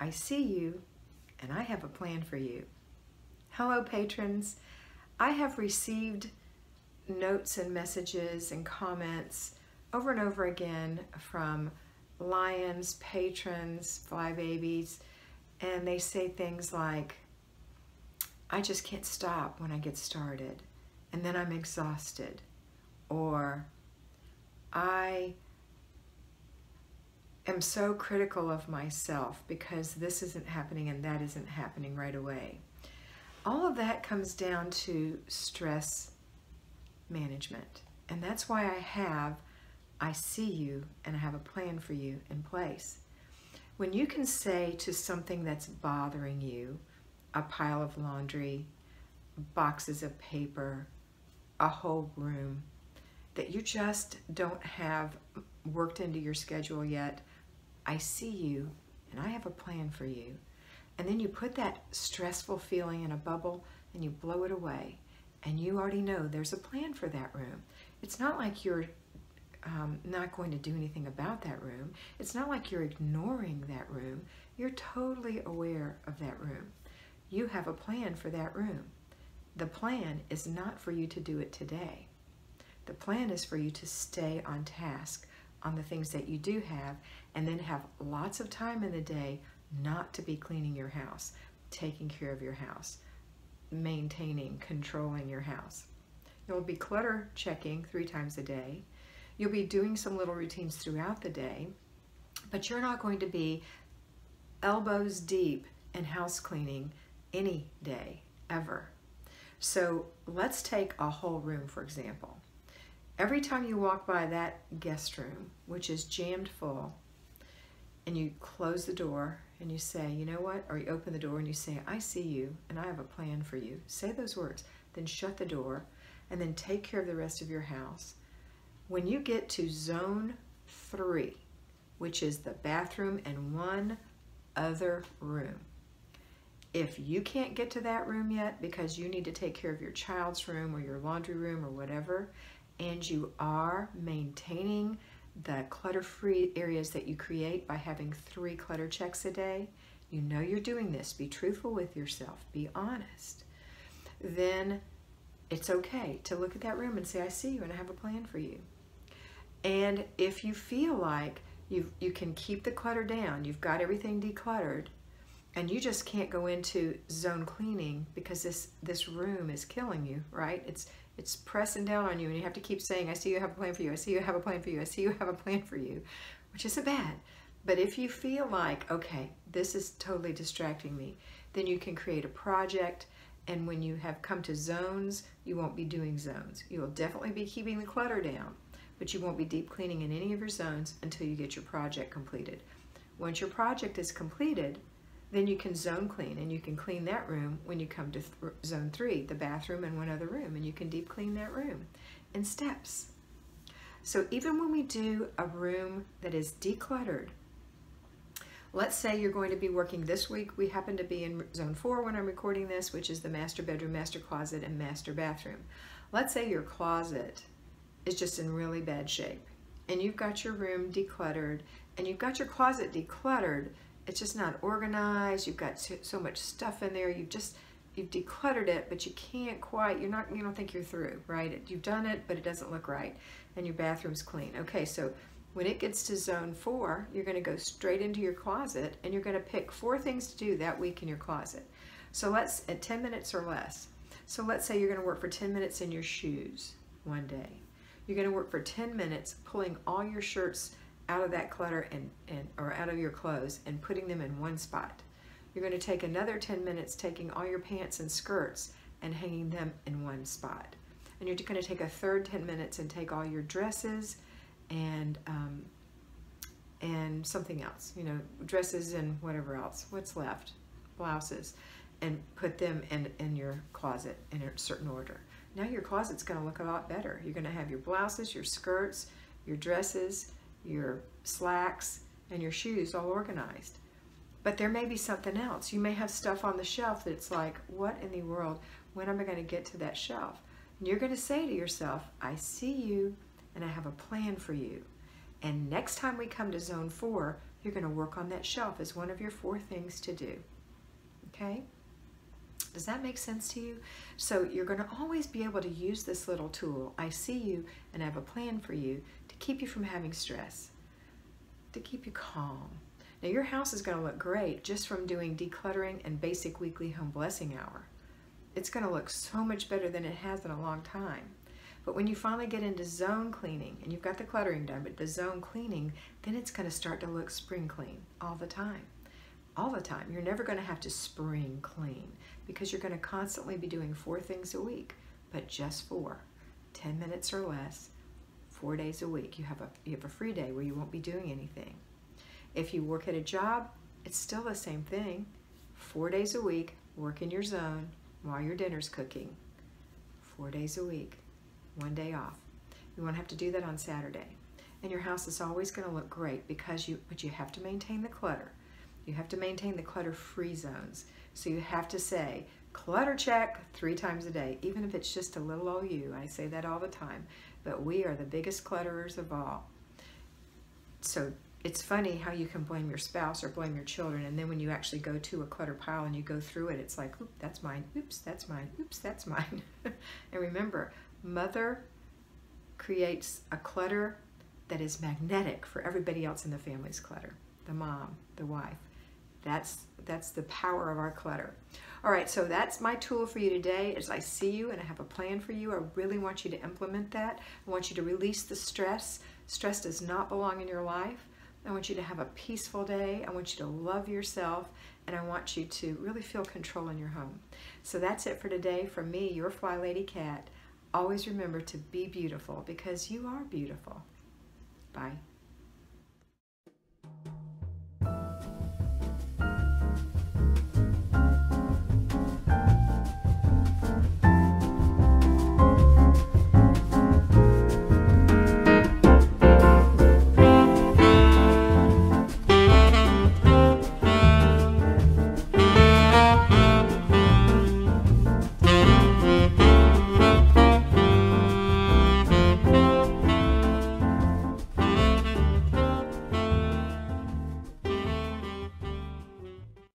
I see you, and I have a plan for you. Hello, patrons. I have received notes and messages and comments over and over again from lions, patrons, fly babies, and they say things like, I just can't stop when I get started, and then I'm exhausted, or I am so critical of myself because this isn't happening and that isn't happening right away. All of that comes down to stress management. And that's why I see you and I have a plan for you in place. When you can say to something that's bothering you, a pile of laundry, boxes of paper, a whole room, that you just don't have worked into your schedule yet, I see you and I have a plan for you. And then you put that stressful feeling in a bubble and you blow it away. And you already know there's a plan for that room. It's not like you're not going to do anything about that room. It's not like you're ignoring that room. You're totally aware of that room. You have a plan for that room. The plan is not for you to do it today. The plan is for you to stay on task on the things that you do have, and then have lots of time in the day not to be cleaning your house, taking care of your house, maintaining, controlling your house. You'll be clutter checking 3 times a day. You'll be doing some little routines throughout the day, but you're not going to be elbows deep in house cleaning any day, ever. So let's take a whole room, for example. Every time you walk by that guest room, which is jammed full, and you close the door and you say, you know what, or you open the door and you say, I see you and I have a plan for you. Say those words, then shut the door, and then take care of the rest of your house. When you get to zone 3, which is the bathroom and one other room, if you can't get to that room yet because you need to take care of your child's room or your laundry room or whatever, and you are maintaining the clutter-free areas that you create by having 3 clutter checks a day, you know you're doing this, be truthful with yourself, be honest, then it's okay to look at that room and say, I see you and I have a plan for you. And if you feel like you can keep the clutter down, you've got everything decluttered, and you just can't go into zone cleaning because this room is killing you, right? It's pressing down on you, and you have to keep saying, I see you have a plan for you, I see you have a plan for you, I see you have a plan for you, which isn't bad. But if you feel like, okay, this is totally distracting me, then you can create a project, and when you have come to zones, you won't be doing zones. You will definitely be keeping the clutter down, but you won't be deep cleaning in any of your zones until you get your project completed. Once your project is completed, then you can zone clean, and you can clean that room when you come to zone 3, the bathroom and one other room, and you can deep clean that room in steps. So even when we do a room that is decluttered, let's say you're going to be working this week, we happen to be in zone 4 when I'm recording this, which is the master bedroom, master closet, and master bathroom. Let's say your closet is just in really bad shape, and you've got your room decluttered, and you've got your closet decluttered. It's just not organized. You've got so much stuff in there. You've decluttered it, but you can't quite, you don't think you're through, right? You've done it, but it doesn't look right. And your bathroom's clean. Okay, so when it gets to zone 4, you're gonna go straight into your closet, and you're gonna pick 4 things to do that week in your closet. So at 10 minutes or less. So let's say you're gonna work for 10 minutes in your shoes one day. You're gonna work for 10 minutes pulling all your shirts out of that clutter or out of your clothes and putting them in one spot. You're going to take another 10 minutes taking all your pants and skirts and hanging them in one spot. And you're going to take a third 10 minutes and take all your dresses and something else, dresses and whatever else, what's left, blouses, and put them in your closet in a certain order. Now your closet's going to look a lot better. You're going to have your blouses, your skirts, your dresses, your slacks, and your shoes all organized. But there may be something else. You may have stuff on the shelf that's like, what in the world, when am I going to get to that shelf? And you're going to say to yourself, I see you and I have a plan for you. And next time we come to zone 4, you're going to work on that shelf as one of your 4 things to do. Okay? Does that make sense to you? So you're going to always be able to use this little tool. I see you and I have a plan for you to keep you from having stress, to keep you calm. Now your house is going to look great just from doing decluttering and basic weekly home blessing hour. It's going to look so much better than it has in a long time. But when you finally get into zone cleaning, and you've got the cluttering done, but the zone cleaning, then it's going to start to look spring clean all the time. All the time. You're never going to have to spring clean because you're going to constantly be doing 4 things a week, but just 4. 10 minutes or less, 4 days a week. You have a free day where you won't be doing anything. If you work at a job, it's still the same thing. 4 days a week, work in your zone while your dinner's cooking. 4 days a week, 1 day off. You won't have to do that on Saturday. And your house is always going to look great because but you have to maintain the clutter. You have to maintain the clutter-free zones. So you have to say, clutter check 3 times a day, even if it's just a little old you. I say that all the time. But we are the biggest clutterers of all. So it's funny how you can blame your spouse or blame your children, and then when you actually go to a clutter pile and you go through it, it's like, oops, that's mine, oops, that's mine, oops, that's mine. And remember, Mother creates a clutter that is magnetic for everybody else in the family's clutter. The mom, the wife. That's the power of our clutter. All right, so that's my tool for you today. As I see you and I have a plan for you, I really want you to implement that. I want you to release the stress. Stress does not belong in your life. I want you to have a peaceful day. I want you to love yourself, and I want you to really feel control in your home. So that's it for today from me, your Flylady Kat. Always remember to be beautiful because you are beautiful. Bye.